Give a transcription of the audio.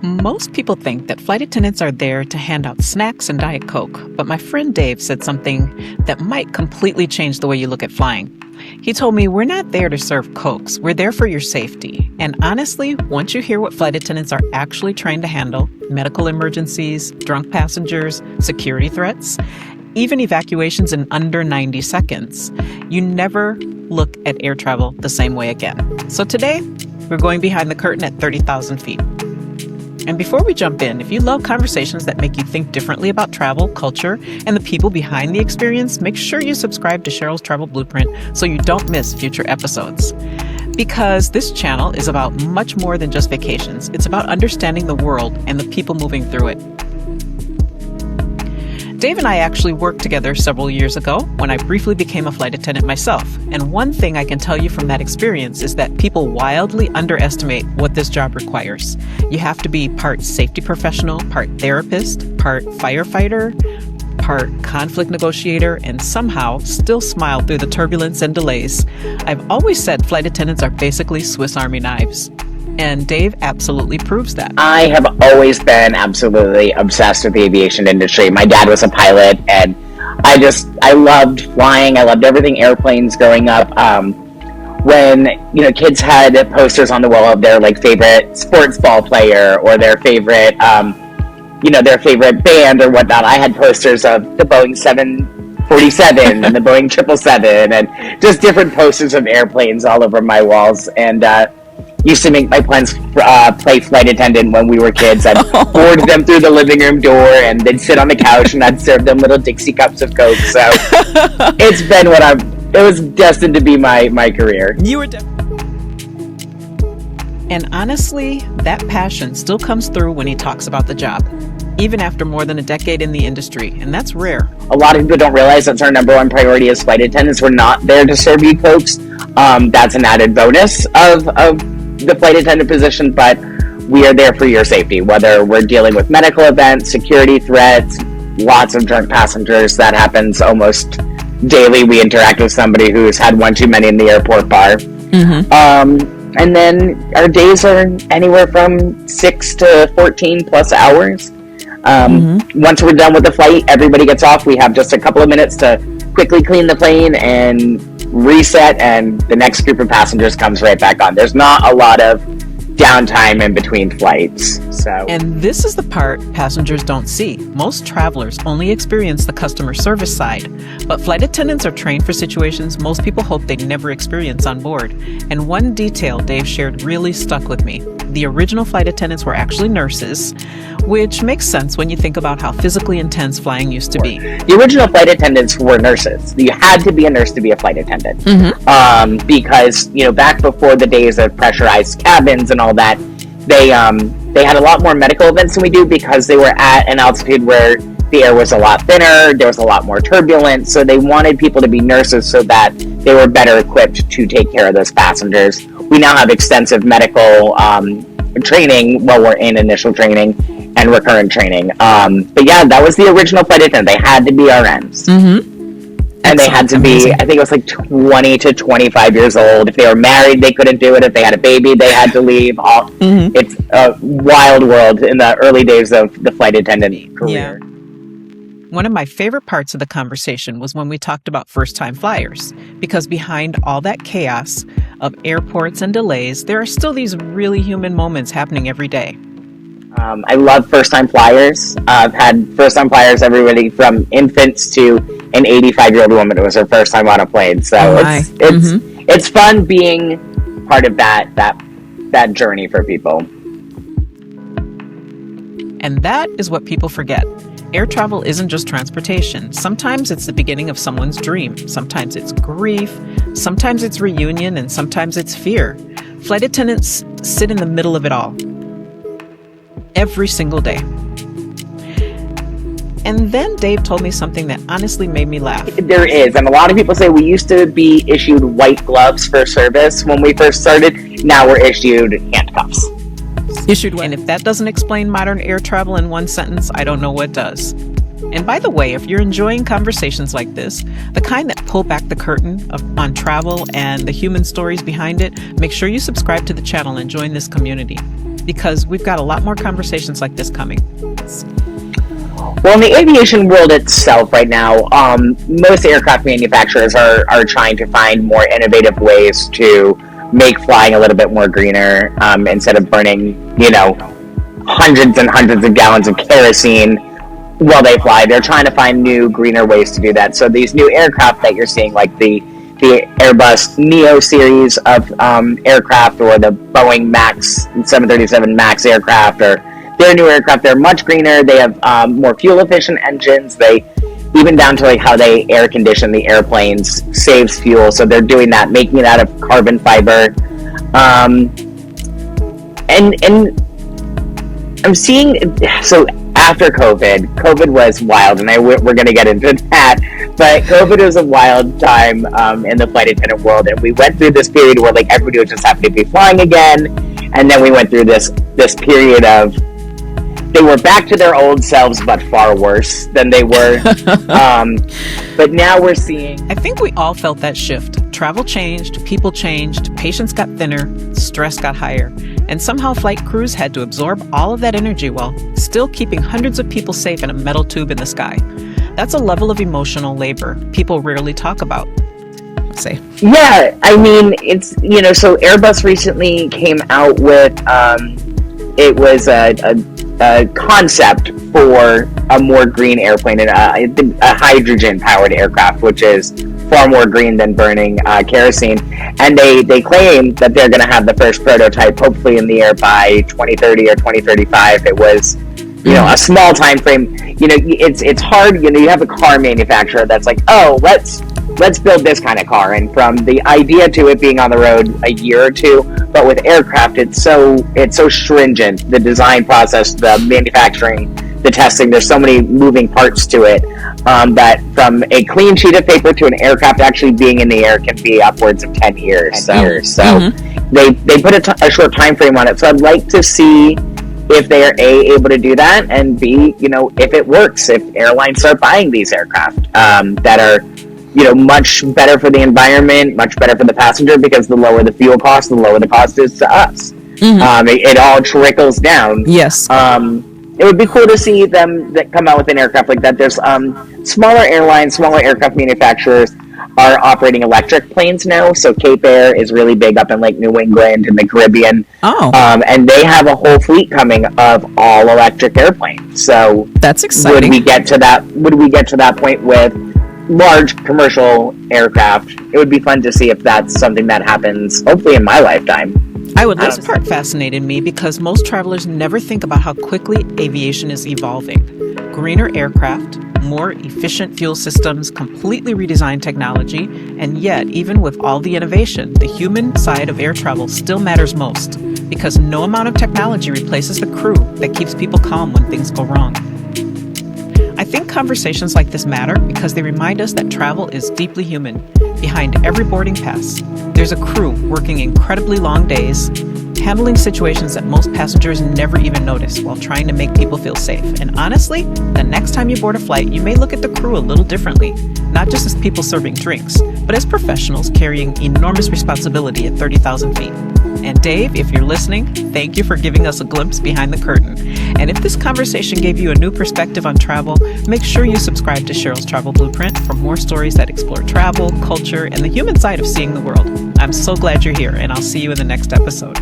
Most people think that flight attendants are there to hand out snacks and Diet Coke, but my friend Dave said something that might completely change the way you look at flying. He told me, we're not there to serve Cokes, we're there for your safety. And honestly, once you hear what flight attendants are actually trained to handle, medical emergencies, drunk passengers, security threats, even evacuations in under 90 seconds, you never look at air travel the same way again. So today, we're going behind the curtain at 30,000 feet. And before we jump in, if you love conversations that make you think differently about travel, culture, and the people behind the experience, make sure you subscribe to Cheryl's Travel Blueprint so you don't miss future episodes. Because this channel is about much more than just vacations. It's about understanding the world and the people moving through it. Dave and I actually worked together several years ago when I briefly became a flight attendant myself. And one thing I can tell you from that experience is that people wildly underestimate what this job requires. You have to be part safety professional, part therapist, part firefighter, part conflict negotiator, and somehow still smile through the turbulence and delays. I've always said flight attendants are basically Swiss Army knives. And Dave absolutely proves that. I have always been absolutely obsessed with the aviation industry. My dad was a pilot, and I loved flying. I loved everything airplanes growing up. When kids had posters on the wall of their favorite sports ball player or their favorite their favorite band or whatnot, I had posters of the Boeing 747 and the Boeing 777 and just different posters of airplanes all over my walls. And used to make my plans play flight attendant when we were kids. I'd board them through the living room door, and they'd sit on the couch, and I'd serve them little Dixie cups of Coke. So it's been it was destined to be my career. And honestly, that passion still comes through when he talks about the job, even after more than a decade in the industry, and that's rare. A lot of people don't realize that's our number one priority as flight attendants. We're not there to serve you Cokes. That's an added bonus of the flight attendant position, but we are there for your safety, whether we're dealing with medical events, security threats, lots of drunk passengers. That happens almost daily. We interact with somebody who's had one too many in the airport bar. Mm-hmm. And then our days are anywhere from 6 to 14 plus hours. Once we're done with the flight, everybody gets off. We have just a couple of minutes to quickly clean the plane and reset, and the next group of passengers comes right back on. There's not a lot of downtime in between flights. And this is the part passengers don't see. Most travelers only experience the customer service side, but flight attendants are trained for situations most people hope they'd never experience on board. And one detail Dave shared really stuck with me. The original flight attendants were actually nurses, which makes sense when you think about how physically intense flying used to be. The original flight attendants were nurses. You had to be a nurse to be a flight attendant. Mm-hmm. Because, back before the days of pressurized cabins and all that, they had a lot more medical events than we do because they were at an altitude where the air was a lot thinner, there was a lot more turbulence, so they wanted people to be nurses so that they were better equipped to take care of those passengers. We now have extensive medical training while we're in initial training and recurrent training. But yeah, that was the original flight attendant. They had to be RNs. Mm-hmm. And they had to be, I think it was 20 to 25 years old. If they were married, they couldn't do it. If they had a baby, they had to leave. Mm-hmm. It's a wild world in the early days of the flight attendant career. Yeah. One of my favorite parts of the conversation was when we talked about first-time flyers, because behind all that chaos of airports and delays, there are still these really human moments happening every day. I love first-time flyers. I've had first-time flyers, everybody from infants to an 85-year-old woman who was her first time on a plane. So it's fun being part of that journey for people. And that is what people forget. Air travel isn't just transportation. Sometimes it's the beginning of someone's dream. Sometimes it's grief. Sometimes it's reunion, and sometimes it's fear. Flight attendants sit in the middle of it all. Every single day. And then Dave told me something that honestly made me laugh. There is, and a lot of people say we used to be issued white gloves for service when we first started. Now we're issued handcuffs. And if that doesn't explain modern air travel in one sentence, I don't know what does. And by the way, if you're enjoying conversations like this, the kind that pull back the curtain on travel and the human stories behind it, make sure you subscribe to the channel and join this community. because we've got a lot more conversations like this coming. Well, in the aviation world itself right now, most aircraft manufacturers are trying to find more innovative ways to make flying a little bit more greener, instead of burning, hundreds and hundreds of gallons of kerosene while they fly. They're trying to find new, greener ways to do that. So these new aircraft that you're seeing, like the Airbus Neo series of aircraft, or the Boeing Max 737 Max aircraft, or their new aircraft, they're much greener. They have more fuel-efficient engines. They, even down to like how they air condition the airplanes, saves fuel. So they're doing that, making it out of carbon fiber. And I'm seeing, so after COVID was wild, and we're going to get into that, but COVID was a wild time in the flight attendant world, and we went through this period where like everybody was just happy to be flying again, and then we went through this period of they were back to their old selves, but far worse than they were. But now we're seeing... I think we all felt that shift. Travel changed, people changed, patients got thinner, stress got higher. And somehow flight crews had to absorb all of that energy while still keeping hundreds of people safe in a metal tube in the sky. That's a level of emotional labor people rarely talk about. Say. Yeah, I mean, it's, so Airbus recently came out with, it was a concept for a more green airplane, and a hydrogen-powered aircraft, which is far more green than burning kerosene. And they claim that they're going to have the first prototype hopefully in the air by 2030 or 2035. It was, a small time frame. It's hard. You have a car manufacturer that's like, oh, let's build this kind of car, and from the idea to it being on the road a year or two. But with aircraft, it's so stringent. The design process, the manufacturing, the testing. There's so many moving parts to it, that from a clean sheet of paper to an aircraft actually being in the air can be upwards of 10 years. So they put a short time frame on it. So I'd like to see if they are able to do that, and B, if it works, if airlines start buying these aircraft that are much better for the environment, much better for the passenger, because the lower the fuel cost, the lower the cost is to us. It all trickles down. Yes. It would be cool to see them that come out with an aircraft like that. There's smaller airlines, smaller aircraft manufacturers are operating electric planes now. So Cape Air is really big up in like New England and the Caribbean. Oh. And they have a whole fleet coming of all electric airplanes. So that's exciting. Would we get to that point with large commercial aircraft? It would be fun to see if that's something that happens hopefully in my lifetime. This part fascinated me because most travelers never think about how quickly aviation is evolving. Greener aircraft, more efficient fuel systems, completely redesigned technology, and yet, even with all the innovation, the human side of air travel still matters most, because no amount of technology replaces the crew that keeps people calm when things go wrong. I think conversations like this matter because they remind us that travel is deeply human. Behind every boarding pass, there's a crew working incredibly long days, handling situations that most passengers never even notice while trying to make people feel safe. And honestly, the next time you board a flight, you may look at the crew a little differently, not just as people serving drinks, but as professionals carrying enormous responsibility at 30,000 feet. And Dave, if you're listening, thank you for giving us a glimpse behind the curtain. And if this conversation gave you a new perspective on travel, make sure you subscribe to Cheryl's Travel Blueprint for more stories that explore travel, culture, and the human side of seeing the world. I'm so glad you're here, and I'll see you in the next episode.